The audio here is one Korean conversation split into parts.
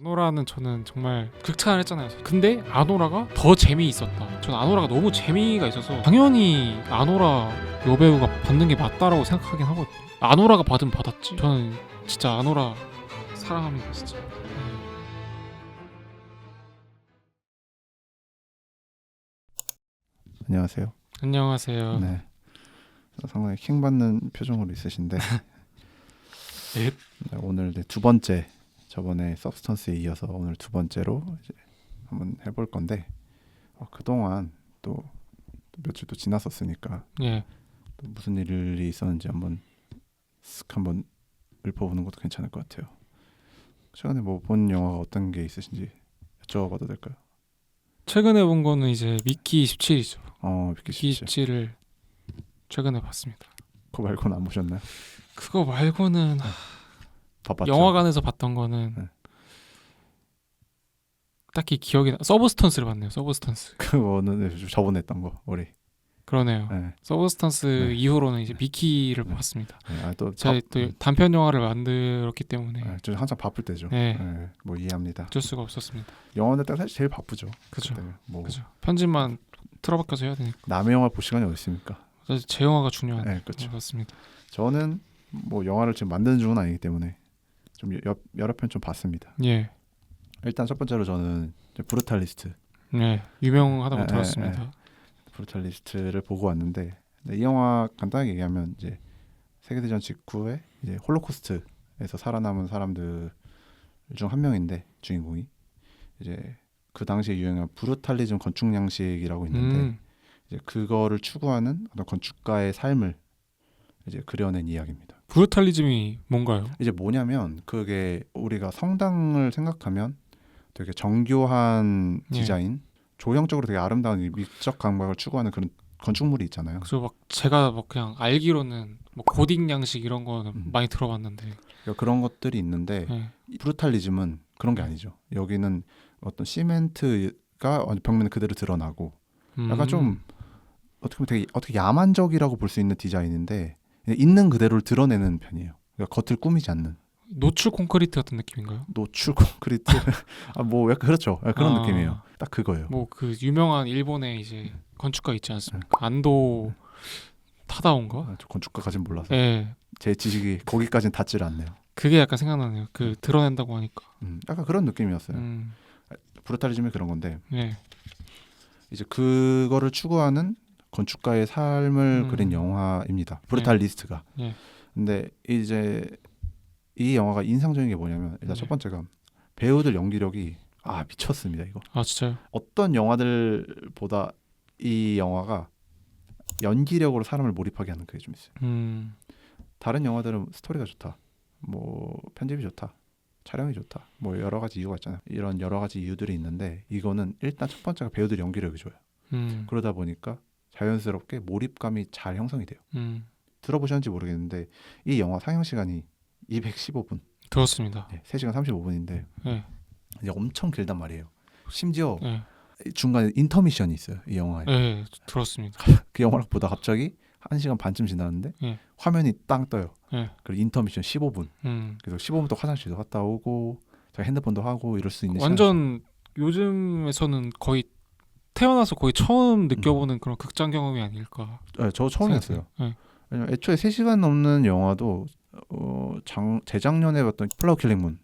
아노라는 저는 정말 극찬을 했잖아요. 근데 아노라가 더 재미있었다. 저는 아노라가 너무 재미가 있어서 당연히 아노라 여배우가 받는 게 맞다라고 생각하긴 하거든요. 아노라가 받으면 받았지. 저는 진짜 아노라 사랑합니다, 진짜. 안녕하세요. 안녕하세요. 네. 상당히 킹받는 표정으로 있으신데 네. 네, 오늘 두 번째, 저번에 서브스턴스에 이어서 오늘 두 번째로 이제 한번 해볼 건데 그동안 또 며칠 또 지났었으니까 예. 또 무슨 일이 있었는지 한번 읊어보는 것도 괜찮을 것 같아요. 최근에 뭐 본 영화가 어떤 게 있으신지 여쭤봐도 될까요? 최근에 본 거는 이제 미키 27이죠. 미키 27. 27을 최근에 봤습니다. 그거 말고는 안 보셨나요? 그거 말고는 바빴죠? 영화관에서 봤던 거는 네. 딱히 기억이 서브스턴스를 봤네요. 서브스턴스. 그거는 저번에 했던 거 우리. 그러네요. 네. 서브스턴스 네. 이후로는 이제 미키를 네. 봤습니다. 네, 제가 또 단편 영화를 만들었기 때문에 저 한창 바쁠 때죠. 네. 뭐 이해합니다. 어쩔 수가 없었습니다. 영화는 때 사실 제일 바쁘죠. 그죠. 뭐 그죠. 편집만 틀어박혀서 해야 되니까. 남의 영화 볼 시간이 어디 있습니까? 사실 제 영화가 중요한 네, 그렇죠. 맞습니다. 저는 뭐 영화를 지금 만드는 중은 아니기 때문에 좀 여러 편 좀 봤습니다. 예. 일단 첫 번째로 저는 브루탈리스트. 네. 유명하다고 들었습니다. 브루탈리스트를 보고 왔는데, 이 영화 간단하게 얘기하면 이제 세계대전 직후에 이제 홀로코스트에서 살아남은 사람들 중 한 명인데, 주인공이 이제 그 당시에 유행한 브루탈리즘 건축 양식이라고 있는데 이제 그거를 추구하는 어떤 건축가의 삶을 이제 그려낸 이야기입니다. 브루탈리즘이 뭔가요? 이제 뭐냐면 그게 우리가 성당을 생각하면 되게 정교한 디자인, 조형적으로 되게 아름다운 미적 감각을 추구하는 그런 건축물이 있잖아요. 그래서 막 제가 막 그냥 알기로는 뭐 고딕 양식 이런 거는 많이 들어봤는데 그러니까 그런 것들이 있는데 브루탈리즘은 그런 게 아니죠. 여기는 어떤 시멘트가 벽면에 그대로 드러나고 약간 좀 어떻게 야만적이라고 볼 수 있는 디자인인데 있는 그대로를 드러내는 편이에요. 그러니까 겉을 꾸미지 않는. 노출 콘크리트 같은 느낌인가요? 노출 콘크리트 뭐 약간 그렇죠. 그런 느낌이에요. 딱 그거예요. 뭐 그 유명한 일본의 이제 건축가 있지 않습니까? 안도 타다온가? 저 건축가까지는 몰라서. 네. 제 지식이 거기까지는 닿지를 않네요. 그게 약간 생각나네요. 그 드러낸다고 하니까. 약간 그런 느낌이었어요. 브루탈리즘이 그런 건데 이제 그거를 추구하는 건축가의 삶을 그린 영화입니다. 브루탈리스트가. 근데 이제 이 영화가 인상적인 게 뭐냐면 일단 첫 번째가 배우들 연기력이 미쳤습니다. 이거. 진짜요? 어떤 영화들보다 이 영화가 연기력으로 사람을 몰입하게 하는 그게 좀 있어요. 다른 영화들은 스토리가 좋다, 뭐 편집이 좋다, 촬영이 좋다, 뭐 여러 가지 이유가 있잖아요. 이런 여러 가지 이유들이 있는데 이거는 일단 첫 번째가 배우들 연기력이 좋아요. 그러다 보니까 자연스럽게 몰입감이 잘 형성이 돼요. 들어보셨는지 모르겠는데 이 영화 상영 시간이 215분. 들었습니다. 3시간 35분인데 이제 엄청 길단 말이에요. 심지어 중간에 인터미션이 있어요. 이 영화에. 네, 들었습니다. 그 영화를 보다 갑자기 1시간 반쯤 지났는데 화면이 땅 떠요. 그리고 인터미션 15분. 그래서 15분 또 화장실도 갔다 오고 핸드폰도 하고 이럴 수 있는 완전 요즘에서는 거의 태어나서 거의 처음 느껴보는 그런 극장 경험이 아닐까. 저 처음이었어요. 왜냐면 애초에 3시간 넘는 영화도 재작년에 봤던 플라워 킬링문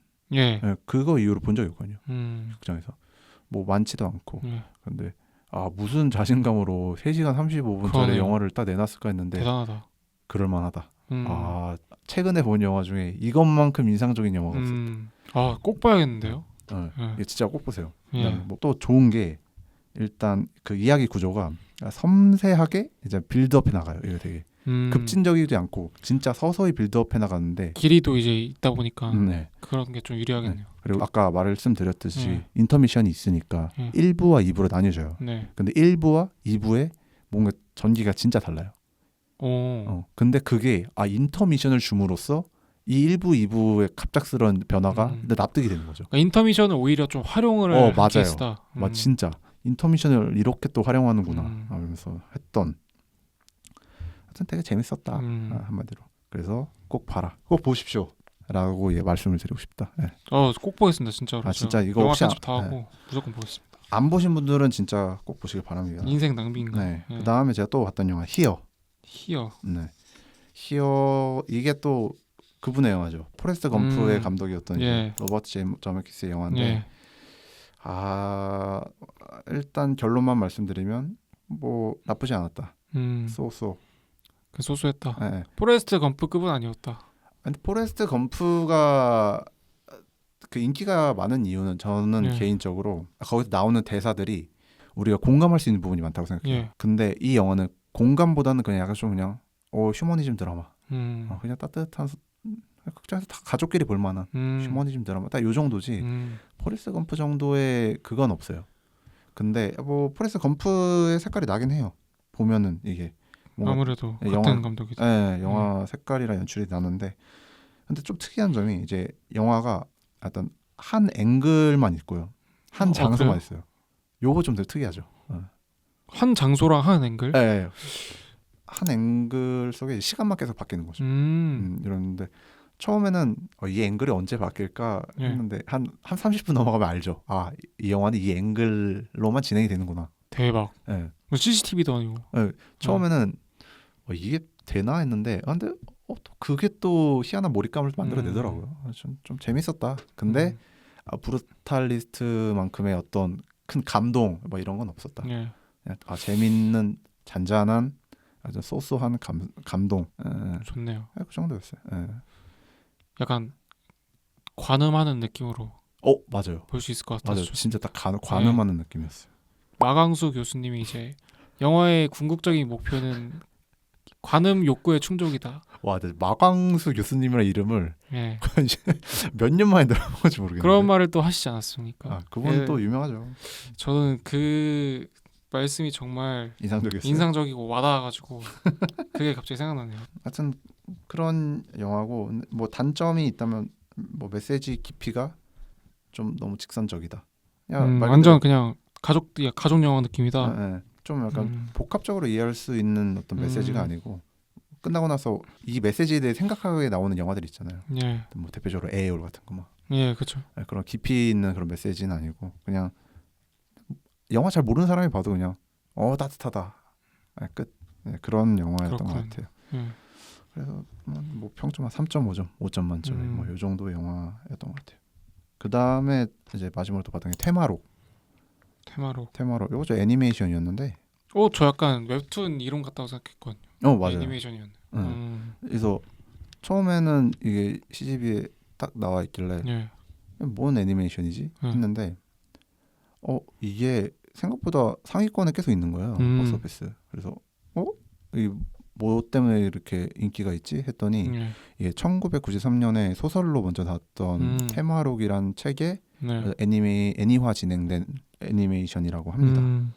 그거 이후로 본 적이 없거든요. 극장에서 뭐 많지도 않고. 근데 무슨 자신감으로 3시간 35분짜리 영화를 딱 내놨을까 했는데 대단하다. 그럴만하다. 최근에 본 영화 중에 이것만큼 인상적인 영화가 없었다. 꼭 봐야겠는데요. 진짜 꼭 보세요. 뭐 또 좋은 게 일단 그 이야기 구조가 섬세하게 이제 빌드업해 나가요. 이거 되게 급진적이지 않고 진짜 서서히 빌드업해 나가는데 길이도 이제 있다 보니까 그런 게 좀 유리하겠네요. 그리고 아까 말씀드렸듯이 인터미션이 있으니까 1부와 2부로 나뉘어져요. 근데 1부와 2부에 뭔가 전기가 진짜 달라요. 근데 그게 인터미션을 줌으로써 이 1부, 2부의 갑작스러운 변화가 납득이 되는 거죠. 그러니까 인터미션을 오히려 좀 활용을 맞아요. 진짜 인터미션을 이렇게 또 활용하는구나 하면서 했던. 하여튼 되게 재밌었다. 한마디로. 그래서 꼭 봐라. 꼭 보십시오. 라고 예, 말씀을 드리고 싶다. 예. 꼭 보겠습니다 진짜로. 아 진짜 이거 영화 혹시 편집 다 하고 무조건 보겠습니다. 안 보신 분들은 진짜 꼭 보시길 바랍니다. 인생 낭비인가. 네. 예. 그다음에 제가 또 봤던 영화 히어. 히어. 네. 히어 이게 또 그분의 영화죠. 포레스트 검프의 감독이었던 예. 이제 로버트 제메키스의 영화인데 예. 일단 결론만 말씀드리면 뭐 나쁘지 않았다. 쏘쏘. 그 소소했다. 예. 포레스트 검프급은 아니었다. 근데 포레스트 검프가 그 인기가 많은 이유는 저는 예. 개인적으로 거기서 나오는 대사들이 우리가 공감할 수 있는 부분이 많다고 생각해요. 예. 근데 이 영화는 공감보다는 그냥 약간 좀 그냥 휴머니즘 드라마. 그냥 따뜻한 극장에서 다 가족끼리 볼 만한 휴머니즘 드라마. 딱 요 정도지. 포레스트 검프 정도의 그건 없어요. 근데 뭐 포레스트 검프의 색깔이 나긴 해요. 보면은 이게 아무래도 같은 영화, 감독이죠. 네, 영화 색깔이랑 연출이 나는데 근데 좀 특이한 점이 이제 영화가 어떤 한 앵글만 있고요. 한 장소만 있어요. 요거 좀 되게 특이하죠. 한 장소랑 한 앵글? 네. 한 앵글 속에 시간만 계속 바뀌는 거죠. 이러는데 처음에는 이 앵글이 언제 바뀔까 했는데 한 30분 넘어가면 알죠. 이 영화는 이 앵글로만 진행이 되는구나. 대박. 네. CCTV도 아니고. 네. 처음에는 이게 되나 했는데 근데 또 그게 또 희한한 몰입감을 만들어내더라고요. 좀 재밌었다. 근데 브루탈리스트만큼의 어떤 큰 감동 뭐 이런 건 없었다. 예. 그냥 재밌는 잔잔한 아주 소소한 감동. 좋네요. 그 정도였어요. 약간 관음하는 느낌으로 맞아요. 볼 수 있을 것 같아서. 맞아요. 진짜 딱 관음하는 느낌이었어요. 마강수 교수님이 이제 영화의 궁극적인 목표는 관음 욕구의 충족이다. 와, 마광수 교수님이라는 이름을 예. 몇 년 만에 들어본 건지 모르겠는데 그런 말을 또 하시지 않았습니까? 그건 또 유명하죠. 저는 그 말씀이 정말 인상적이었어요. 인상적이고 와닿아가지고 그게 갑자기 생각나네요. 하여튼 그런 영화고 뭐 단점이 있다면 뭐 메시지 깊이가 좀 너무 직선적이다. 완전 그냥 가족 영화 느낌이다. 좀 약간 복합적으로 이해할 수 있는 어떤 메시지가 아니고 끝나고 나서 이 메시지에 대해 생각하게 나오는 영화들 있잖아요. 예. 뭐 대표적으로 에어올 같은 거 막. 예, 그렇죠. 그런 깊이 있는 그런 메시지는 아니고 그냥 영화 잘 모르는 사람이 봐도 그냥 따뜻하다. 끝. 그런 영화였던 것 같아요. 그래서 뭐 평점 한 3.5점, 5점 만점에 뭐 이 정도 영화였던 것 같아요. 그 다음에 이제 마지막으로 또 봤던 게 테마록. 이거 저 애니메이션이었는데. 저 약간 웹툰 이름 같다고 생각했거든요. 맞아요. 애니메이션이었네. 그래서 처음에는 이게 CGV에 딱 나와 있길래 뭔 애니메이션이지 했는데 이게 생각보다 상위권에 계속 있는 거예요. 박스오피스. 그래서 이 뭐 때문에 이렇게 인기가 있지 했더니 이게 1993년에 소설로 먼저 나왔던 테마록이란 책에 애니화 진행된 애니메이션이라고 합니다.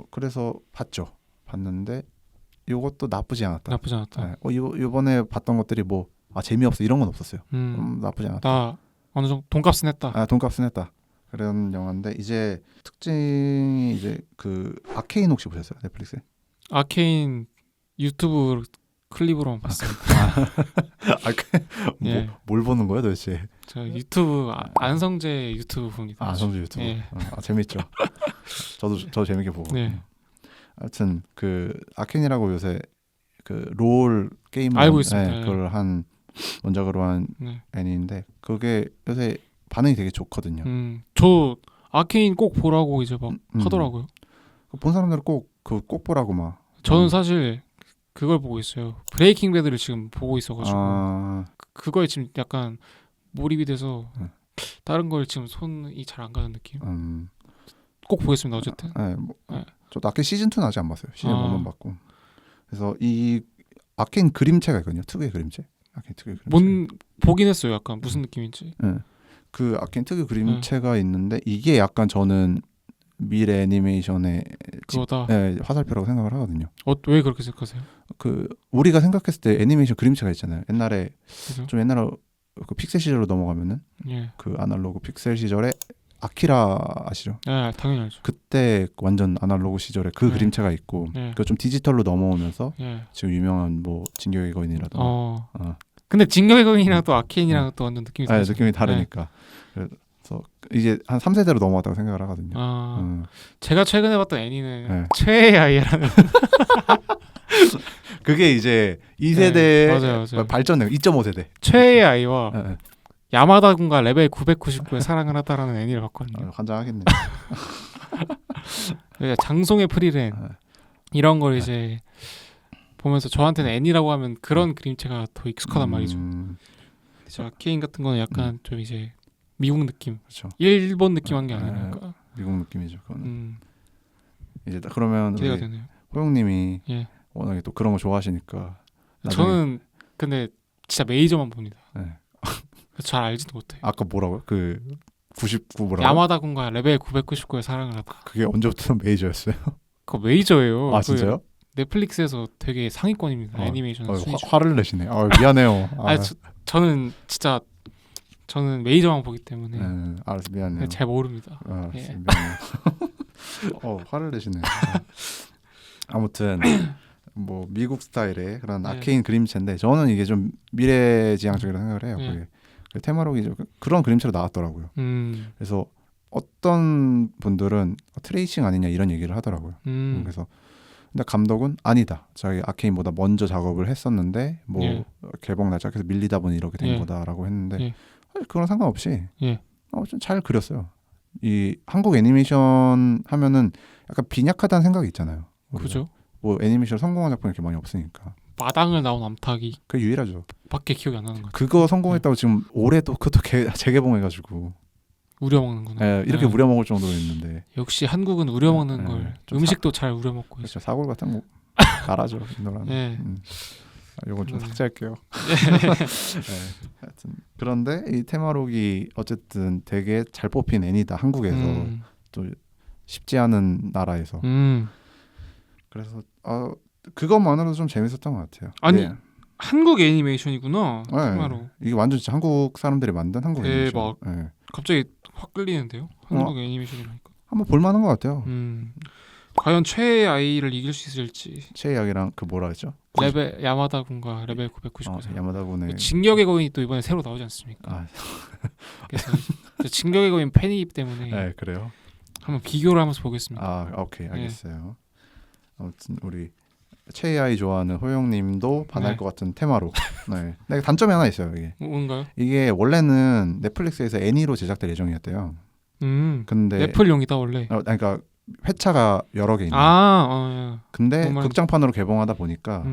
그래서 봤는데 이것도 나쁘지 않았다. 이번에 봤던 것들이 뭐 재미없어 이런 건 없었어요. 나쁘지 않았다. 나 어느 정도 돈값은 했다. 돈값은 했다. 그런 영화인데 이제 특징이 이제 그 아케인 혹시 보셨어요? 넷플릭스에? 아케인 유튜브 클립으로만 봤어요. 뭘 보는 거야 도대체? 저 유튜브 안성재 유튜브 봅니다. 안성재 유튜브. 재밌죠. 저도 재밌게 보고. 하여튼 그 아케인이라고 요새 그 롤 게임 알고 있습니다. 그걸 한 원작으로 한 애니인데 그게 요새 반응이 되게 좋거든요. 저 아케인 꼭 보라고 이제 막 하더라고요. 본 사람들은 꼭 보라고 막. 저는 사실 그걸 보고 있어요. 브레이킹 배드를 지금 보고 있어가지고 그거에 지금 약간 몰입이 돼서 다른 걸 지금 손이 잘 안 가는 느낌. 꼭 보겠습니다. 어쨌든. 저도 아케인 시즌 2는 아직 안 봤어요. 시즌 1만 봤고. 그래서 이 아케인 그림체가 있거든요. 특유의 그림체. 아케인 특유의 그림체. 보긴 했어요. 약간 무슨 느낌인지. 그 아케인 특유 그림체가 있는데 이게 약간 저는 미래 애니메이션의 그거다. 화살표라고 생각을 하거든요. 왜 그렇게 생각하세요? 그 우리가 생각했을 때 애니메이션 그림체가 있잖아요. 옛날에 그죠? 좀 옛날에 그 픽셀 시절로 넘어가면은 그 아날로그 픽셀 시절에 아키라 아시죠? 당연히 알죠. 그때 완전 아날로그 시절에 그 그림체가 있고 그거 좀 디지털로 넘어오면서 지금 유명한 뭐 진격의 거인이라던가 근데 진격의 거인이랑 또 아케인이랑 또 완전 느낌이 네, 다르죠. 느낌이 다르니까. 그래서 이제 한 3세대로 넘어갔다고 생각을 하거든요. 제가 최근에 봤던 애니는 네. 최애의 아이라는 그게 이제 2세대 네, 맞아요. 발전된 2.5세대. 최애의 아이와 네. 야마다군가 레벨 999의 사랑을 하다라는 애니를 봤거든요. 환장하겠네. 장송의 프리랜 네. 이런 걸 이제 보면서 저한테는 애니라고 하면 그런 그림체가 더 익숙하단 말이죠. 저 아케인 같은 거는 약간 좀 이제 미국 느낌, 그렇죠. 일본 느낌한 게 아니랄까. 미국 느낌이죠. 그거는. 이제 그러면 기대가 우리 되네요. 호영님이 예. 워낙에 또 그런 거 좋아하시니까. 저는 근데 진짜 메이저만 봅니다. 네. 잘 알지도 못해요. 아까 뭐라고요? 그 99 뭐라고? 야마다군가 레벨 999의 사랑을 하다. 그게 언제부터 메이저였어요? 그거 메이저예요. 아 진짜요? 넷플릭스에서 되게 상위권입니다. 애니메이션 순위. 화를 내시네. 미안해요. 저는 진짜 저는 메이저만 보기 때문에 알았어 미안해요. 잘 모릅니다. 알았어 예. 미안해요. 화를 내시네. 아무튼 뭐 미국 스타일의 그런 아케인 그림체인데 저는 이게 좀 미래지향적이라고 생각을 해요. 그게 테마록이 좀 그런 그림체로 나왔더라고요. 그래서 어떤 분들은 트레이싱 아니냐 이런 얘기를 하더라고요. 그래서 근데 감독은 아니다. 자기 아케인보다 먼저 작업을 했었는데 뭐 개봉 날짜에서 밀리다 보니 이렇게 된 거다라고 했는데 그런 상관없이 좀 잘 그렸어요. 이 한국 애니메이션 하면은 약간 빈약하다는 생각이 있잖아요. 그죠? 뭐 애니메이션 성공한 작품 이렇게 많이 없으니까. 마당을 나온 암탉이 그게 유일하죠. 밖에 기억이 안 나는 것 같아요. 그거 성공했다고 지금 올해도 그것도 재개봉해가지고 우려먹는구나. 이렇게 우려먹을 정도로 있는데 역시 한국은 우려먹는 걸 음식도 잘 우려먹고 그렇죠. 사골 같은 거 잘하죠. 이 노래는. 이건 좀 삭제할게요. 하여튼 그런데 이 테마록이 어쨌든 되게 잘 뽑힌 애니다. 한국에서 또 쉽지 않은 나라에서. 그래서 그것만으로도 좀 재밌었던 것 같아요. 아니 한국 애니메이션이구나. 테마록. 이게 완전 진짜 한국 사람들이 만든 한국 대박. 애니메이션. 갑자기 확 끌리는데요. 한국 애니메이션이라니까. 한번 볼만한 것 같아요. 과연 최애의 아이를 이길 수 있을지. 최애약이랑 그 뭐라 했죠? 레벨 야마다군과 레벨 999. 야마다군의 진격의 거인이 또 이번에 새로 나오지 않습니까? 그래서 진격의 거인 팬이기 때문에 네, 그래요. 한번 비교를 하면서 보겠습니다. 오케이 알겠어요. 아무튼 우리 최애아이 좋아하는 호영님도 반할 것 같은 테마로. 네. 단점이 하나 있어요. 이게. 뭔가요? 이게 원래는 넷플릭스에서 애니로 제작될 예정이었대요. 근데 넷플용이다 원래. 그러니까 회차가 여러 개 있는. 근데 정말... 극장판으로 개봉하다 보니까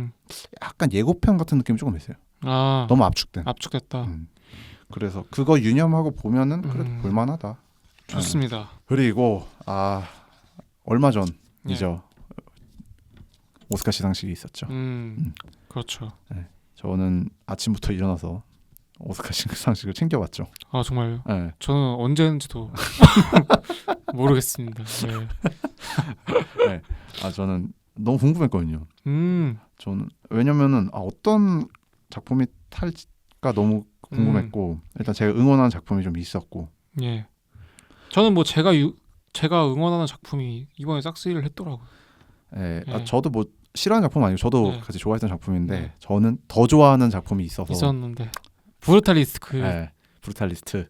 약간 예고편 같은 느낌이 조금 있어요. 너무 압축됐다. 그래서 그거 유념하고 보면은 그래도 볼만하다. 좋습니다. 그리고 얼마 전이죠. 오스카 시상식이 있었죠. 그렇죠. 네. 저는 아침부터 일어나서 오스카 시상식을 챙겨봤죠. 정말요? 네. 저는 언제인지도 모르겠습니다. 네. 저는 너무 궁금했거든요. 저는 왜냐면은 어떤 작품이 탈까 너무 궁금했고 일단 제가 응원하는 작품이 좀 있었고. 예. 저는 뭐 제가 응원하는 작품이 이번에 싹쓸이를 했더라고요. 네. 저도 뭐 싫어하는 작품 아니고 저도 같이 좋아했던 작품인데 저는 더 좋아하는 작품이 있었는데 브루탈리스트 브루탈리스트.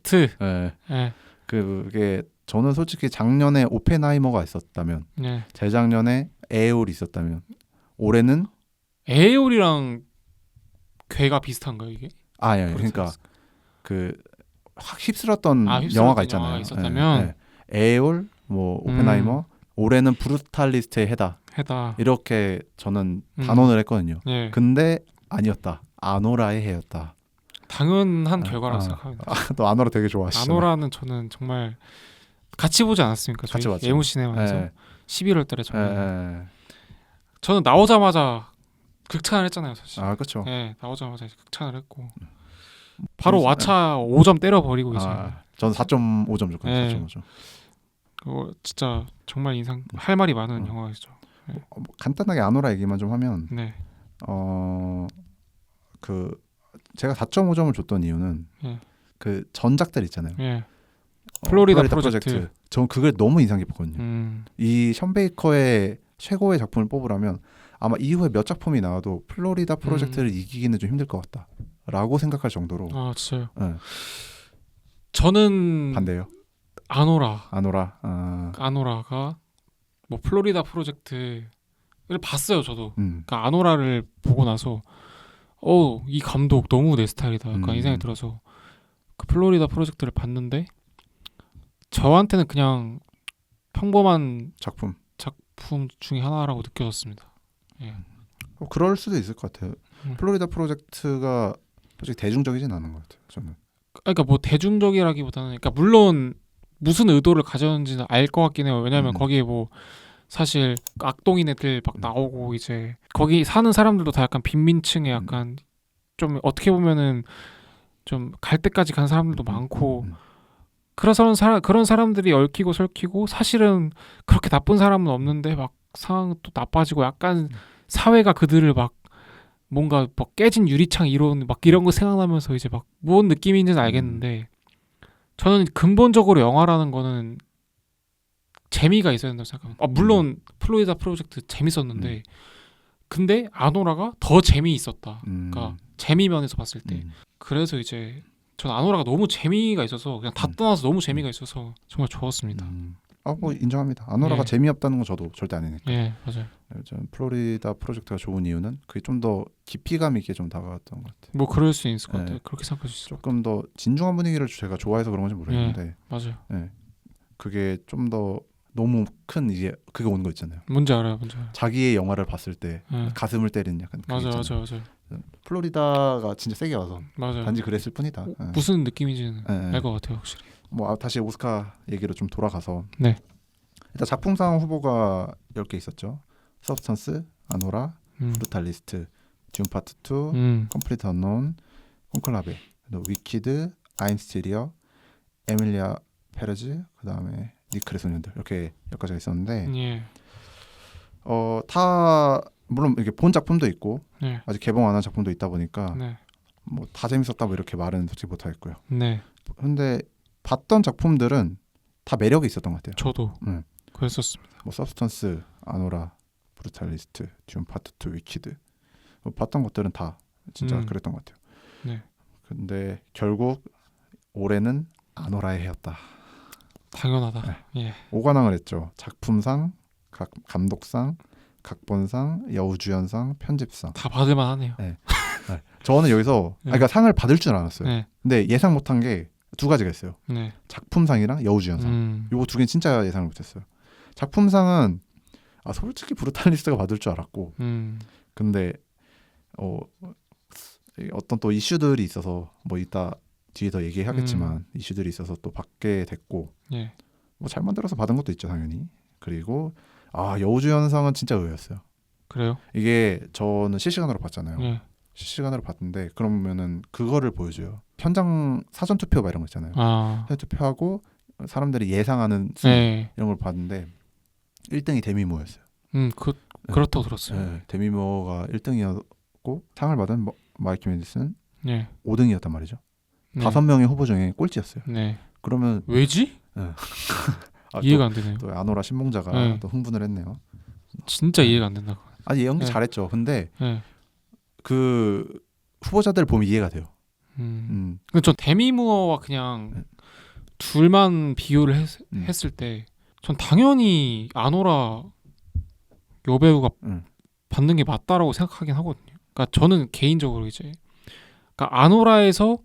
그게 저는 솔직히 작년에 오펜하이머가 있었다면 재작년에 에올이 있었다면 올해는 에올이랑 괴가 비슷한가요 이게? 그러니까 그 확 휩쓸었던 영화가 있잖아요. 영화가 있었다면 에올 뭐 오펜하이머 올해는 브루탈리스트의 해다. 이렇게 저는 단언을 했거든요. 근데 아니었다. 아노라의 해였다. 당연한 결과라고 생각합니다. 또 아노라 되게 좋아하시죠. 아노라는 저는 정말 같이 보지 않았습니까? 같이 봤죠. 예무시네마에서 11월 달에 저는 나오자마자 극찬을 했잖아요, 사실. 그렇죠. 나오자마자 극찬을 했고 바로 왓챠 5점 때려버리고 이제. 저는 4.5점 줬거든요. 4.5점. 그거 진짜 정말 할 말이 많은 영화이죠. 뭐 간단하게 아노라 얘기만 좀 하면 그 제가 4.5점을 줬던 이유는 그 전작들 있잖아요. 플로리다 프로젝트. 전 그걸 너무 인상 깊었거든요. 이 션 베이커의 최고의 작품을 뽑으라면 아마 이후에 몇 작품이 나와도 플로리다 프로젝트를 이기기는 좀 힘들 것 같다 라고 생각할 정도로 아 진짜요? 네. 저는 반대예요. 아노라가 뭐 플로리다 프로젝트를 봤어요. 저도. 음. 그러니까 아노라를 보고 나서 이 감독 너무 내 스타일이다. 약간 이 생각이 들어서 그 플로리다 프로젝트를 봤는데 저한테는 그냥 평범한 작품 중에 하나라고 느껴졌습니다. 예. 그럴 수도 있을 것 같아요. 음. 플로리다 프로젝트가 솔직히 대중적이진 않은 것 같아요. 저는. 그러니까 뭐 대중적이라기보다는 그러니까 물론 무슨 의도를 가졌는지는 알 것 같긴 해요. 왜냐하면 거기에 뭐 사실 악동인 애들 막 나오고 이제 거기 사는 사람들도 다 약간 빈민층에 약간 좀 어떻게 보면은 좀 갈 때까지 간 사람들도 많고 그런 사람들이 얽히고 설키고 사실은 그렇게 나쁜 사람은 없는데 막 상황 또 나빠지고 약간 사회가 그들을 막 뭔가 막 깨진 유리창 이런 거 생각나면서 이제 막 뭔 느낌인지는 알겠는데 저는 근본적으로 영화라는 거는 재미가 있어야 된다고 생각합니다. 물론 플로리다 프로젝트 재밌었는데 근데 아노라가 더 재미있었다. 그러니까 재미 면에서 봤을 때 그래서 이제 전 아노라가 너무 재미가 있어서 그냥 다 떠나서 너무 재미가 있어서 정말 좋았습니다. 뭐 인정합니다. 아노라가 예. 재미없다는 건 저도 절대 아니니까. 예, 맞아요. 전 플로리다 프로젝트가 좋은 이유는 그게 좀 더 깊이감 있게 좀 다가왔던 것 같아요. 뭐 그럴 수 있을 것 같아요. 예. 그렇게 생각할 수 있을 것 조금 더 진중한 분위기를 제가 좋아해서 그런 건지 모르겠는데 같아요. 맞아요. 그게 좀 더 너무 큰 이제 그게 오는 거 있잖아요. 뭔지 알아요. 자기의 영화를 봤을 때 예. 가슴을 때리는 약간 그게 맞아요. 있잖아요. 맞아요. 플로리다가 진짜 세게 와서 맞아요. 단지 그랬을 뿐이다. 무슨 느낌인지는 예. 알 것 같아요, 확실히. 뭐 다시 오스카 얘기로 좀 돌아가서 네. 일단 작품상 후보가 10개 있었죠. 서브스턴스, 아노라, 브루탈리스트, 듄 파트 2, 컴플리트 언논, 콘클라베, 위키드, 아임스티리어, 에밀리아 페레즈, 그다음에 니클의 소년들 이렇게 몇 가지가 있었는데 예. 다 물론 이게 본 작품도 있고 네. 아직 개봉 안 한 작품도 있다 보니까 네. 뭐 다 재밌었다 뭐 이렇게 말은 솔직히 못 하겠고요. 네. 근데 봤던 작품들은 다 매력이 있었던 것 같아요. 저도 그랬었습니다. 뭐 서브스턴스, 아노라, 브루탈리스트, 듄 파트 2, 위키드 뭐 봤던 것들은 다 진짜 그랬던 것 같아요. 네. 근데 결국 올해는 아노라의 해였다. 당연하다. 네. 예. 5관왕을 했죠. 작품상, 감독상, 각본상, 여우주연상, 편집상. 다 받을만 하네요. 네. 저는 여기서 그러니까 상을 받을 줄 알았어요. 네. 근데 예상 못한 게 두 가지가 있어요. 네. 작품상이랑 여우주연상. 요거 두 개는 진짜 예상을 못했어요. 작품상은 솔직히 브루탈리스트가 받을 줄 알았고 근데 어떤 또 이슈들이 있어서 뭐 이따 뒤에 더 얘기하겠지만 이슈들이 있어서 또 받게 됐고 예. 뭐 잘 만들어서 받은 것도 있죠 당연히. 그리고 여우주연상은 진짜 의외였어요. 그래요? 이게 저는 실시간으로 봤잖아요. 예. 실시간으로 봤는데 그러면은 그거를 보여줘요. 현장 사전 투표 막 이런 거 있잖아요. 사전 투표하고 사람들이 예상하는 순위 이런 걸 봤는데 1등이 데미모어였어요. 그렇다고 들었어요. 네, 데미모어가 1등이었고 상을 받은 마이크 맨디스는 예. 5등이었단 말이죠. 네. 5명의 후보 중에 꼴찌였어요. 네. 그러면 왜지? 이해가 안 되네요. 또 아노라 신봉자가 또 흥분을 했네요. 진짜 이해가 안 된다. 아니 연기 잘했죠. 근데 네. 그 후보자들 보면 이해가 돼요. 근데 전 데미무어와 그냥 둘만 비교를 했을 때 전 당연히 아노라 여배우가 받는 게 맞다라고 생각하긴 하거든요. 그러니까 저는 개인적으로 이제 그러니까 아노라에서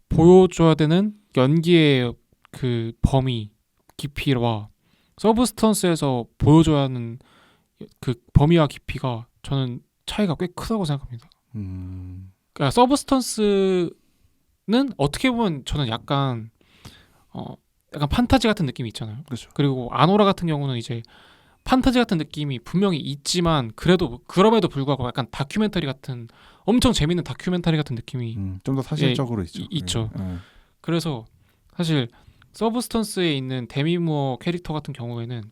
보여줘야 되는 연기의 그 범위 깊이와 서브스턴스에서 보여줘야 하는 그 범위와 깊이가 저는 차이가 꽤 크다고 생각합니다. 그러니까 서브스턴스는 어떻게 보면 저는 약간 판타지 같은 느낌이 있잖아요. 그렇죠. 그리고 아노라 같은 경우는 이제 판타지 같은 느낌이 분명히 있지만 그럼에도 불구하고 약간 다큐멘터리 같은 엄청 재밌는 다큐멘터리 같은 느낌이 좀 더 사실적으로 있죠. 그래서 사실 서브스턴스에 있는 데미 무어 캐릭터 같은 경우에는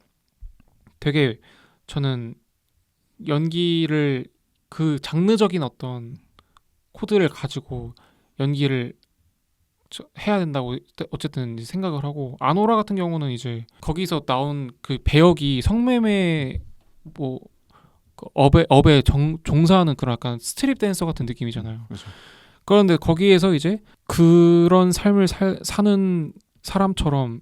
되게 저는 연기를 그 장르적인 어떤 코드를 가지고 연기를 해야 된다고 어쨌든 생각을 하고 아노라 같은 경우는 이제 거기서 나온 그 배역이 성매매 뭐 업에 종사하는 그런 약간 스트립 댄서 같은 느낌이잖아요. 그렇죠. 그런데 거기에서 이제 그런 삶을 사는 사람처럼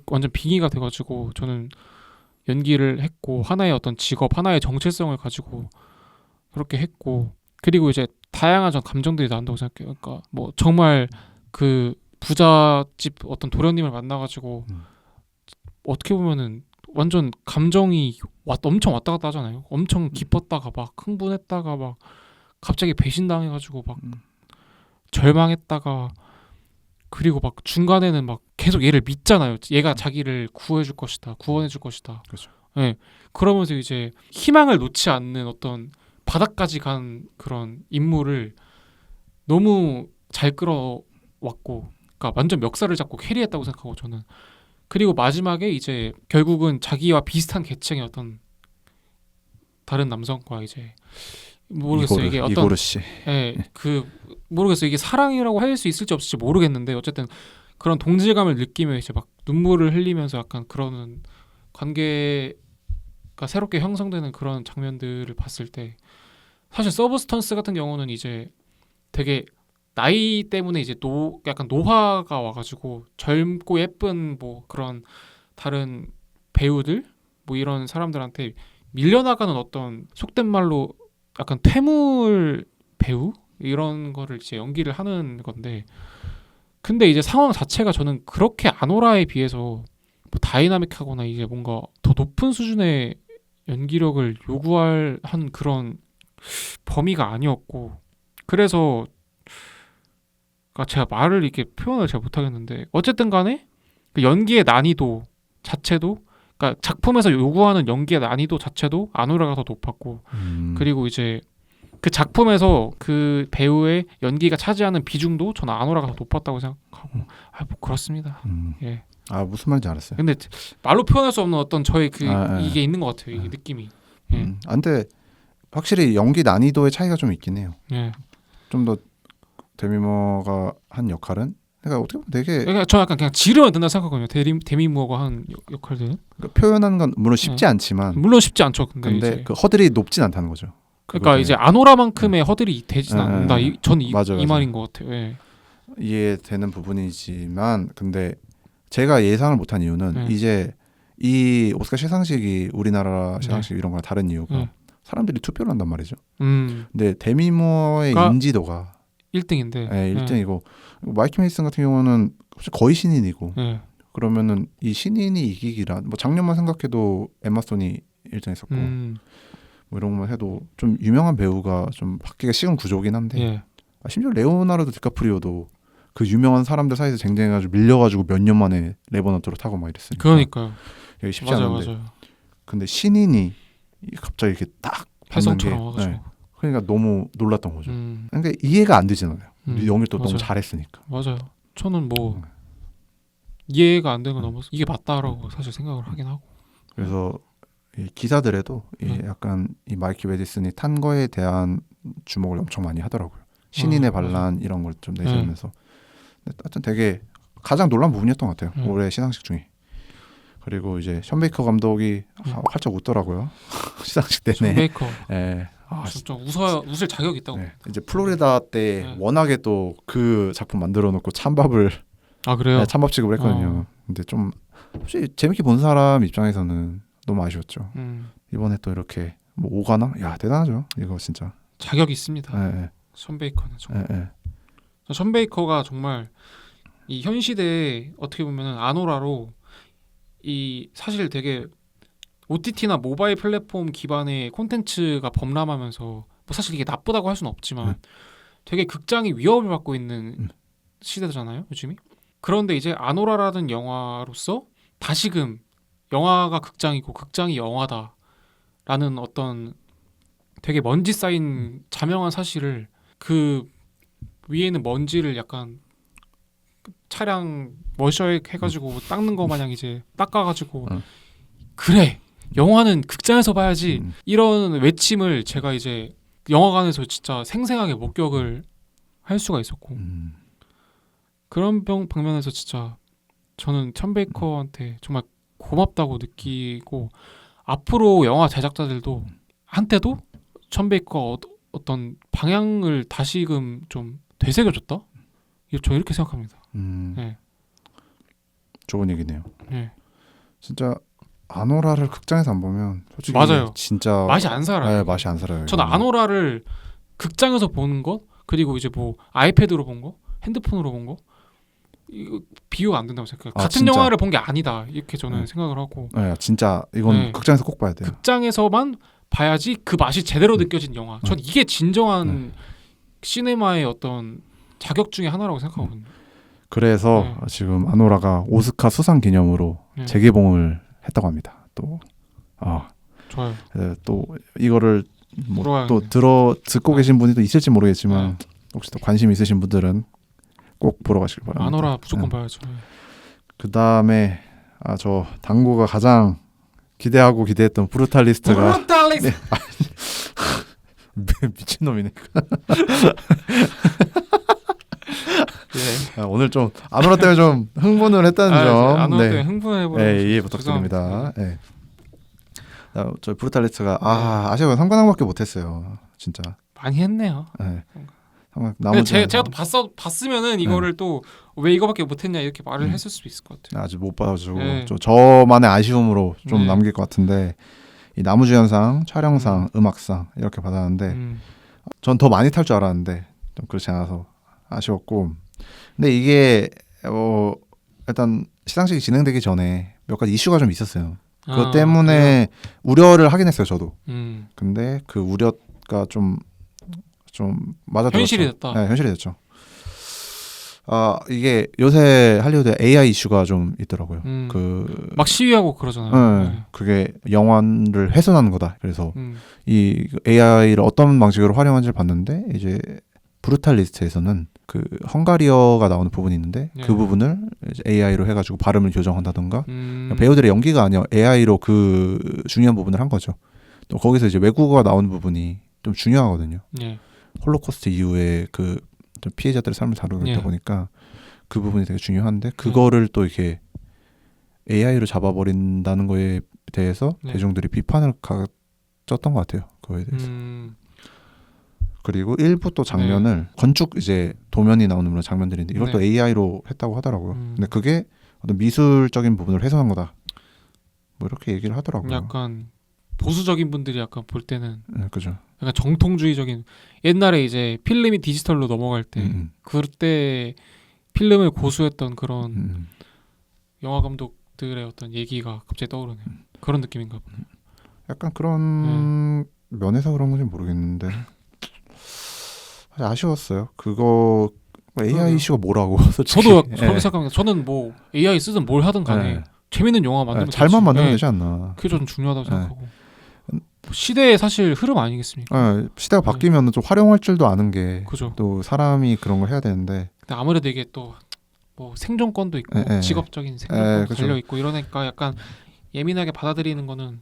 완전 빙의가 돼가지고 저는 연기를 했고 하나의 어떤 직업, 하나의 정체성을 가지고 그렇게 했고 그리고 이제 다양한 전 감정들이 난다고 생각해요. 그러니까 뭐 정말 그 부잣집 어떤 도련님을 만나가지고 어떻게 보면은 완전 감정이 엄청 왔다 갔다 하잖아요. 엄청 기뻤다가 막 흥분했다가 막 갑자기 배신당해가지고 막 절망했다가 그리고 막 중간에는 막 계속 얘를 믿잖아요. 얘가 자기를 구해줄 것이다, 구원해줄 것이다. 그렇죠. 네. 그러면서 이제 희망을 놓지 않는 어떤 바닥까지 간 그런 인물을 너무 잘 끌어왔고, 그러니까 완전 멱살을 잡고 캐리했다고 생각하고 저는. 그리고 마지막에 이제 결국은 자기와 비슷한 계층의 어떤 다른 남성과 이제 모르겠어요. 이게 어떤 이고르 씨. 예, 그 모르겠어요. 이게 사랑이라고 할 수 있을지 없을지 모르겠는데 어쨌든 그런 동질감을 느끼며 이제 막 눈물을 흘리면서 약간 그러는 관계가 새롭게 형성되는 그런 장면들을 봤을 때 사실 서브스턴스 같은 경우는 이제 되게 나이 때문에 이제 약간 노화가 와가지고 젊고 예쁜 뭐 그런 다른 배우들 뭐 이런 사람들한테 밀려나가는 어떤 속된 말로 약간 퇴물 배우 이런 거를 이제 연기를 하는 건데 근데 이제 상황 자체가 저는 그렇게 아노라에 비해서 뭐 다이나믹하거나 이제 뭔가 더 높은 수준의 연기력을 요구할 한 그런 범위가 아니었고 그래서 제가 말을 이렇게 표현을 잘 못하겠는데 어쨌든 간에 그 연기의 난이도 자체도 그러니까 작품에서 요구하는 연기의 난이도 자체도 아노라가 더 높았고 그리고 이제 그 작품에서 그 배우의 연기가 차지하는 비중도 저는 아노라가 더 높았다고 생각하고 뭐 그렇습니다. 예. 아 무슨 말인지 알았어요. 근데 말로 표현할 수 없는 어떤 저의 이게 있는 것 같아요. 이 느낌이. 예. 근데 확실히 연기 난이도의 차이가 좀 있긴 해요. 예. 좀 더 데미머가 한 역할은 그러니까 어떻게 보면 되게 그러니까 저는 약간 그냥 지르면 된다 생각하거든요. 데미 무어가 한 역할들은 그러니까 표현하는 건 물론 쉽지 않지만 물론 쉽지 않죠. 근데 이제 그 허들이 높진 않다는 거죠. 그러니까 이제 아노라만큼의 허들이 되진 않는다. 저는 이 맞아요. 말인 것 같아요. 예. 이해되는 부분이지만 근데 제가 예상을 못한 이유는 네. 이제 이 오스카 시상식이 우리나라 시상식 이런 거랑 다른 이유가 사람들이 투표를 한단 말이죠. 근데 데미 무어의 그러니까 인지도가 1등인데 1등이고 마이크 메이슨 같은 경우는 거의 신인이고 예. 그러면은 이 신인이 이기기란 뭐 작년만 생각해도 엠마 스톤이 1등했었고 뭐 이런 것만 해도 좀 유명한 배우가 좀 받기가 쉬운 구조긴 한데 예. 심지어 레오나르도 디카프리오도 그 유명한 사람들 사이에서 쟁쟁해가지고 밀려가지고 몇 년 만에 레버넌트로 타고 막 이랬으니까 그러니까요. 이게 쉽지 맞아요, 않은데 맞아요. 근데 신인이 갑자기 이렇게 딱 받는 게 혜성처럼 와가지고. 그러니까 너무 놀랐던 거죠. 음. 그러니까 이해가 안 되잖아요. 연기 또 맞아요. 너무 잘했으니까. 맞아요. 저는 뭐 이해가 안 되는 건 넘어서 이게 맞다라고 사실 생각을 하긴 하고. 그래서 이 기사들에도 이 약간 이 마이키 메디슨이 탄 거에 대한 주목을 엄청 많이 하더라고요. 신인의 반란 이런 걸 좀 내세우면서. 하여튼 되게 가장 놀란 부분이었던 것 같아요. 올해 시상식 중에. 그리고 이제 션 베이커 감독이 활짝 웃더라고요. 시상식 때문에. 션 베이커. 네. 진짜 웃을 자격이 있다고. 네. 이제 플로리다 때 워낙에 또 그 작품 만들어 놓고 찬밥을 그래요? 찬밥 취급을 했거든요. 근데 좀 혹시 재밌게 본 사람 입장에서는 너무 아쉬웠죠. 이번에 또 이렇게 뭐 오가나? 야 대단하죠. 이거 진짜. 자격이 있습니다. 네. 션 베이커는 정말. 션 베이커가 정말 이 현 시대에 어떻게 보면은 아노라로 이 사실 되게 OTT나 모바일 플랫폼 기반의 콘텐츠가 범람하면서 뭐 사실 이게 나쁘다고 할 수는 없지만 되게 극장이 위협을 받고 있는 시대잖아요 요즘이. 그런데 이제 아노라라는 영화로서 다시금 영화가 극장이고 극장이 영화다라는 어떤 되게 먼지 쌓인 자명한 사실을 그 위에는 먼지를 약간 차량 머셔액 해가지고 닦는 거 마냥 이제 닦아가지고 그래 영화는 극장에서 봐야지 이런 외침을 제가 이제 영화관에서 진짜 생생하게 목격을 할 수가 있었고 그런 방면에서 진짜 저는 션 베이커한테 정말 고맙다고 느끼고 앞으로 영화 제작자들도 한때도 션 베이커가 어떤 방향을 다시금 좀 되새겨줬다. 저 이렇게 생각합니다. 네. 좋은 얘기네요. 네. 진짜 아노라를 극장에서 안 보면 솔직히 맞아요. 진짜 맛이 안 살아요. 네, 맛이 안 살아요. 저는 이거는. 아노라를 극장에서 보는 것 그리고 이제 뭐 아이패드로 본 거, 핸드폰으로 본 거 이거 비교가 안 된다고 생각해요. 아, 같은 진짜? 영화를 본 게 아니다 이렇게 저는 네. 생각을 하고 네, 진짜 이건 네. 극장에서 꼭 봐야 돼요. 극장에서만 봐야지 그 맛이 제대로 느껴진 영화. 전 이게 진정한 시네마의 어떤 자격 중에 하나라고 생각하거든요. 그래서 네. 지금 아노라가 오스카 수상 기념으로 네. 재개봉을 했다고 합니다. 또 좋아요. 또 이거를 뭐 또 들어와야겠네. 듣고 계신 분이 또 있을지 모르겠지만 혹시 또 관심 있으신 분들은 꼭 보러 가시길 바랍니다. 아노라 무조건 네. 봐야죠. 그 다음에 저 당구가 가장 기대했던 브루탈리스트가 브루탈리스트. 미친놈이네. 예. 오늘 좀 아노라 때문에 좀 흥분을 했다는 점 아노라 때문에 흥분해버려. 이해 부탁드립니다. 네. 저 브루탈리스트가 아쉬워요. 3관왕밖에 못했어요. 진짜. 많이 했네요. 네. 근데 제가 또 봤으면은 이거를 또 왜 이거밖에 못했냐 이렇게 말을 했을 수도 있을 것 같아요. 아직 못 봐가지고 네. 저만의 아쉬움으로 좀 네. 남길 것 같은데 이 나무주연상, 촬영상, 음악상 이렇게 받았는데 전 더 많이 탈 줄 알았는데 좀 그렇지 않아서 아쉬웠고 근데 이게 일단 시상식이 진행되기 전에 몇 가지 이슈가 좀 있었어요. 그것 때문에 우려를 하긴 했어요 저도. 근데 그 우려가 좀 맞아 들었죠. 현실이 됐다. 네, 현실이 됐죠. 이게 요새 할리우드에 AI 이슈가 좀 있더라고요. 막 시위하고 그러잖아요. 네. 그게 영화를 훼손하는 거다. 그래서 음. 이 AI를 어떤 방식으로 활용하는지를 봤는데 이제 브루탈리스트에서는 그 헝가리어가 나오는 부분이 있는데 네. 그 부분을 이제 AI로 해가지고 발음을 교정한다던가 배우들의 연기가 아니라 AI로 그 중요한 부분을 한 거죠. 또 거기서 이제 외국어가 나오는 부분이 좀 중요하거든요. 네. 홀로코스트 이후에 그 좀 피해자들의 삶을 다루고 있다 예. 보니까 그 부분이 되게 중요한데 그거를 또 이렇게 AI로 잡아버린다는 거에 대해서 대중들이 비판을 가졌던 것 같아요. 그거에 대해서. 그리고 일부 또 장면을 건축 이제 도면이 나오는 그런 장면들인데 이것도 AI로 했다고 하더라고요. 근데 그게 어떤 미술적인 부분을 훼손한 거다. 뭐 이렇게 얘기를 하더라고요. 약간 보수적인 분들이 약간 볼 때는 그죠. 약간 정통주의적인 옛날에 이제 필름이 디지털로 넘어갈 때 그때 필름을 고수했던 그런 영화 감독들의 어떤 얘기가 갑자기 떠오르네요. 그런 느낌인가 보네. 약간 그런 면에서 그런 건지 모르겠는데 사실 아쉬웠어요. 그거 AI 이슈가 뭐라고 솔직히. 저도 그렇게 생각합니다. 저는 뭐 AI 쓰든 뭘 하든 간에 재밌는 영화 만들면 잘만 만들면 되지 않나. 그게 좀 중요하다고 생각하고. 시대의 사실 흐름 아니겠습니까? 시대가 바뀌면 좀 활용할 줄도 아는 게 그죠. 또 사람이 그런 걸 해야 되는데. 근데 아무래도 이게 또 뭐 생존권도 있고 직업적인 생존권 걸려 있고 이러니까 약간 예민하게 받아들이는 거는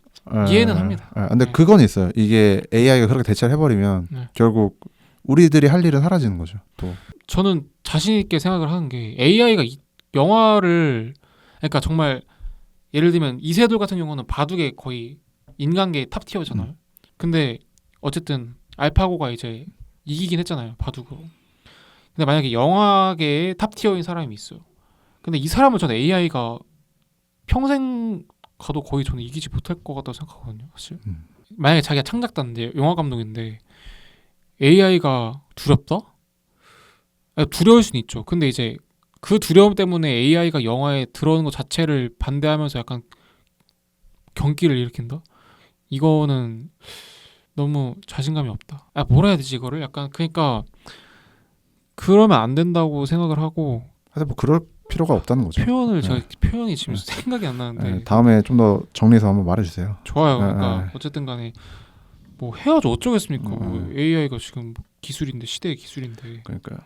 이해는 합니다. 근데 그건 있어요. 이게 AI가 그렇게 대체를 해버리면 결국 우리들이 할 일은 사라지는 거죠. 또 저는 자신 있게 생각을 하는 게 AI가 영화를 그러니까 정말 예를 들면 이세돌 같은 경우는 바둑의 거의 인간계 탑 티어잖아요. 근데 어쨌든 알파고가 이제 이기긴 했잖아요, 바둑으로. 근데 만약에 영화계의 탑 티어인 사람이 있어요. 근데 이 사람은 저는 AI가 평생 가도 거의 저는 이기지 못할 것 같다고 생각하거든요, 사실. 만약에 자기가 창작자인데 영화 감독인데 AI가 두렵다? 두려울 수는 있죠. 근데 이제 그 두려움 때문에 AI가 영화에 들어오는 것 자체를 반대하면서 약간 경기를 일으킨다? 이거는 너무 자신감이 없다. 뭐라 해야 되지 이거를? 약간 그러니까 그러면 안 된다고 생각을 하고. 사실 뭐 그럴 필요가 없다는 거죠. 표현이 지금 생각이 안 나는데. 다음에 좀 더 정리해서 한번 말해주세요. 좋아요. 그러니까 어쨌든 간에 뭐 해야죠. 어쩌겠습니까? AI가 지금 기술인데 시대의 기술인데. 그러니까요.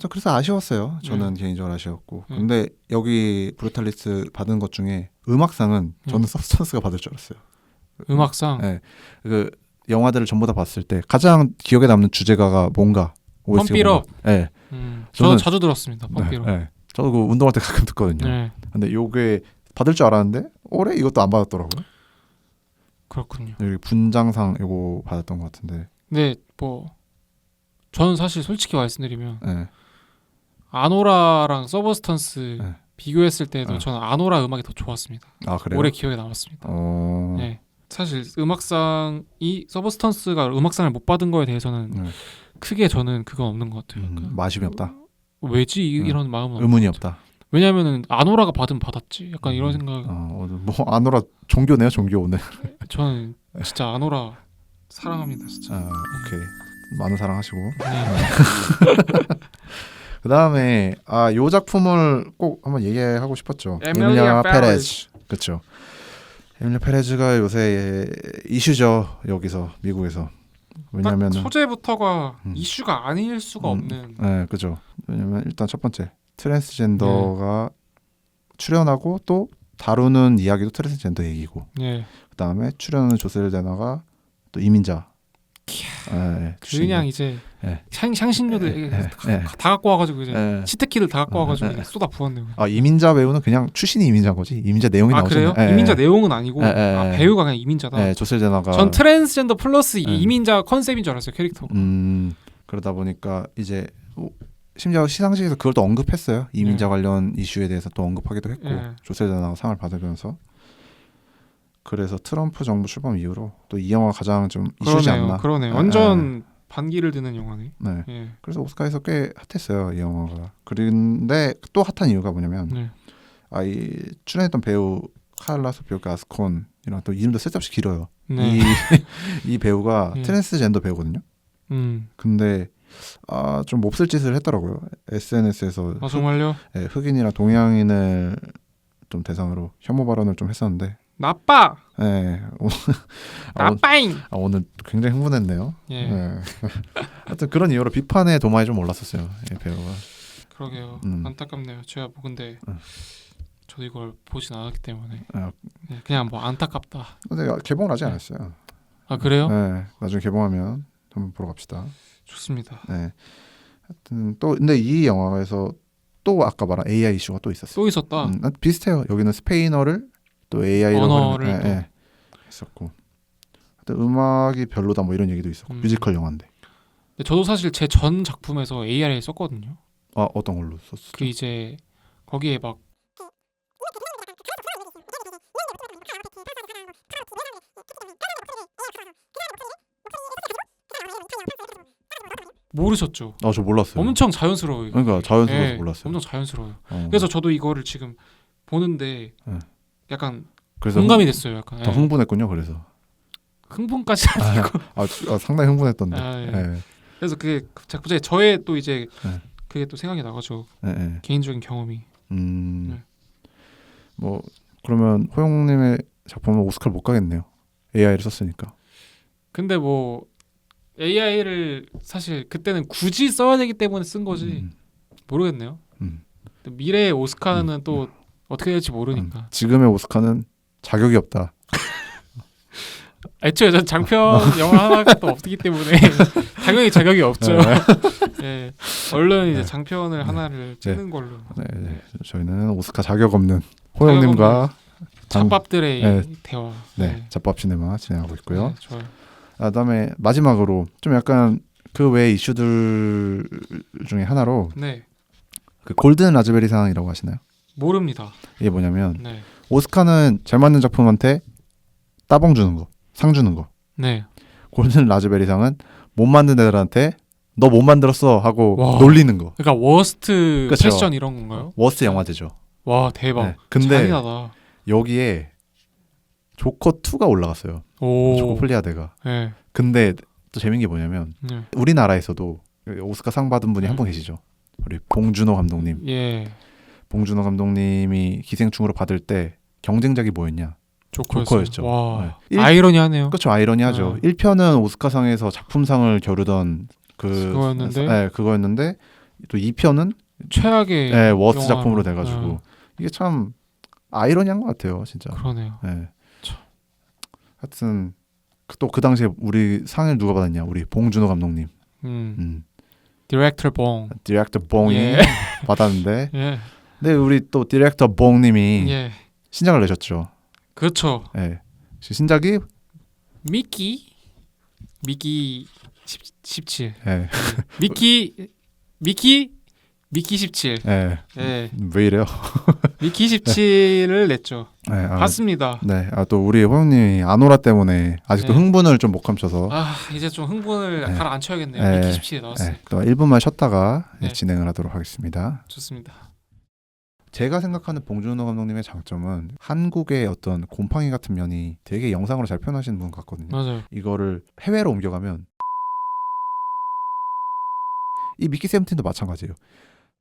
그래서 아쉬웠어요. 저는 개인적으로 아쉬웠고. 근데 여기 브루탈리스트 받은 것 중에 음악상은 저는 서브스턴스가 받을 줄 알았어요. 음악상. 그 영화들을 전부 다 봤을 때 가장 기억에 남는 주제가가 뭔가. 펌피럽. 네. 저는 자주 들었습니다. 펌피럽. 저도 그 운동할 때 가끔 듣거든요. 근데 요게 받을 줄 알았는데 올해 이것도 안 받았더라고요. 그렇군요. 여기 분장상 이거 받았던 것 같은데. 네, 뭐 저는 사실 솔직히 말씀드리면 네. 아노라랑 서브스턴스 네. 비교했을 때도 네. 저는 아노라 음악이 더 좋았습니다. 아 그래요? 오래 기억에 남았습니다. 네. 사실 음악상이 서브스턴스가 음악상을 못 받은 거에 대해서는 네. 크게 저는 그건 없는 것 같아요. 그러니까 마심이 없다. 왜지 이런 마음은 의문이 없는 것 같아요. 없다. 왜냐하면은 아노라가 받으면 받았지. 약간 이런 생각. 오늘 뭐 아노라 종교네요, 종교 오늘. 저는 진짜 아노라 사랑합니다, 진짜. 오케이. 많은 사랑하시고. 네. 그 다음에 요 작품을 꼭 한번 얘기하고 싶었죠. 에밀리아 페레즈. 그렇죠. 에밀리아 페레즈가 요새 이슈죠. 여기서 미국에서. 왜냐면 딱 소재부터가 이슈가 아닐 수가 없는. 네, 그죠. 왜냐면 일단 첫 번째 트랜스젠더가 출연하고 또 다루는 이야기도 트랜스젠더 얘기고. 네. 그 다음에 출연하는 조셀 데나가 또 이민자. 그냥 이제 향신료들 다 갖고 와가지고 이제 치트키를 다 갖고 와가지고 그냥 쏟아 부었네요. 이민자 배우는 그냥 출신이 이민자인 거지. 이민자 내용이 나오잖아요. 그래요? 이민자 내용은 아니고 배우가 그냥 이민자다. 조셀 데나가. 전 트랜스젠더 플러스 이민자 컨셉인 줄 알았어요, 캐릭터가. 그러다 보니까 이제 심지어 시상식에서 그걸 또 언급했어요. 이민자 관련 이슈에 대해서 또 언급하기도 했고 조셀 데나가 상을 받으면서. 그래서 트럼프 정부 출범 이후로 또 이 영화 가장 좀 이슈지 않나. 그러네요. 완전 반기를 드는 영화네. 네. 그래서 오스카에서 꽤 핫했어요, 이 영화가. 그런데 또 핫한 이유가 뭐냐면 이 출연했던 배우 카를라 소피아 가스콘이랑 또 이름도 쓸데없이 길어요. 네. 이 배우가 트랜스젠더 배우거든요. 근데 좀 몹쓸 짓을 했더라고요. SNS에서. 정말요? 흑인이랑 동양인을 좀 대상으로 혐오 발언을 좀 했었는데. 나빠. 네. 나빠잉. 오늘 굉장히 흥분했네요. 하여튼 그런 이유로 비판의 도마에 좀 올랐었어요, 이 배우가. 그러게요. 안타깝네요. 제가 뭐 근데 저도 이걸 보진 않았기 때문에 그냥 뭐 안타깝다. 근데 개봉을 아직 안 했어요. 그래요? 네. 나중에 개봉하면 한번 보러 갑시다. 좋습니다. 네. 하여튼 또 근데 이 영화에서 또 아까 말한 AI 이슈가 또 있었어요. 또 있었다. 비슷해요. 여기는 스페인어를 또 AI로 언어를 했었고. 하여튼 음악이 별로다 뭐 이런 얘기도 있었고. 뮤지컬 영화인데. 근데 저도 사실 제 전 작품에서 AI를 썼거든요. 어떤 걸로 썼어? 그 이제 거기에 막 모르셨죠? 저 몰랐어요. 엄청 자연스러워요. 그러니까 자연스러워서 몰랐어요. 엄청 자연스러워요. 그래서 저도 이거를 지금 보는데 약간 그래서 공감이 됐어요. 약간 더 흥분했군요. 그래서 흥분까지 아니고 상당히 흥분했던데. 그래서 그게 갑자기 저의 또 이제 그게 또 생각이 나가지고 개인적인 경험이. 뭐 그러면 호영님의 작품은 오스카를 못 가겠네요. AI를 썼으니까. 근데 뭐 AI를 사실 그때는 굳이 써야 되기 때문에 쓴 거지 모르겠네요. 미래의 오스카는 또 어떻게 될지 모르니까. 지금의 오스카는 자격이 없다. 애초에 전 장편 영화 하나가 또 없기 때문에 당연히 자격이 없죠. 얼른 이제 장편을 하나를 찍는 걸로. 저희는 오스카 자격 없는 호영님과 잡밥들의 대화. 잡밥 시네마 진행하고 있고요. 좋아요. 그다음에 마지막으로 좀 약간 그 외 이슈들 중에 하나로 그 골든 라즈베리상이라고 하시나요? 모릅니다. 이게 뭐냐면 오스카는 잘 맞는 작품한테 따봉 주는 거, 상 주는 거. 골든 라즈베리상은 못 만든 애들한테 너 못 만들었어 하고 놀리는 거. 그러니까 워스트 패션 이런 건가요? 워스트 영화제죠. 와 대박. 근데 잔인하다. 여기에 조커 2가 올라갔어요. 조커 플리아데가. 근데 또 재밌는 게 뭐냐면 우리나라에서도 오스카 상 받은 분이 한 분 계시죠. 우리 봉준호 감독님. 봉준호 감독님이 기생충으로 받을 때 경쟁작이 뭐였냐? 조커였죠. 와, 아이러니하네요. 그렇죠, 아이러니하죠. 1편은 오스카상에서 작품상을 겨루던 그거였는데 또 2편은 최악의 워스트 작품으로 돼가지고 이게 참 아이러니한 것 같아요, 진짜. 그러네요. 하여튼 또 그 당시에 우리 상을 누가 받았냐? 우리 봉준호 감독님. 디렉터 봉. 디렉터 봉이 받았는데. 근데 우리 또 디렉터 봉님이 신작을 내셨죠. 그렇죠. 신작이 미키 17. 예. 미키 17. 예. 예. 왜 이래요? 미키 17을 냈죠. 네, 봤습니다. 네, 또 우리 호영님이 아노라 때문에 아직도 네. 흥분을 좀 못 감춰서 이제 좀 흥분을 네. 가라앉혀야겠네요. 네. 미키 17에 나왔어요. 네, 또 1분만 쉬었다가 네. 진행을 하도록 하겠습니다. 좋습니다. 제가 생각하는 봉준호 감독님의 장점은 한국의 어떤 곰팡이 같은 면이 되게 영상으로 잘 표현하시는 분 같거든요. 맞아요. 이거를 해외로 옮겨가면 이 미키 세븐틴도 마찬가지예요.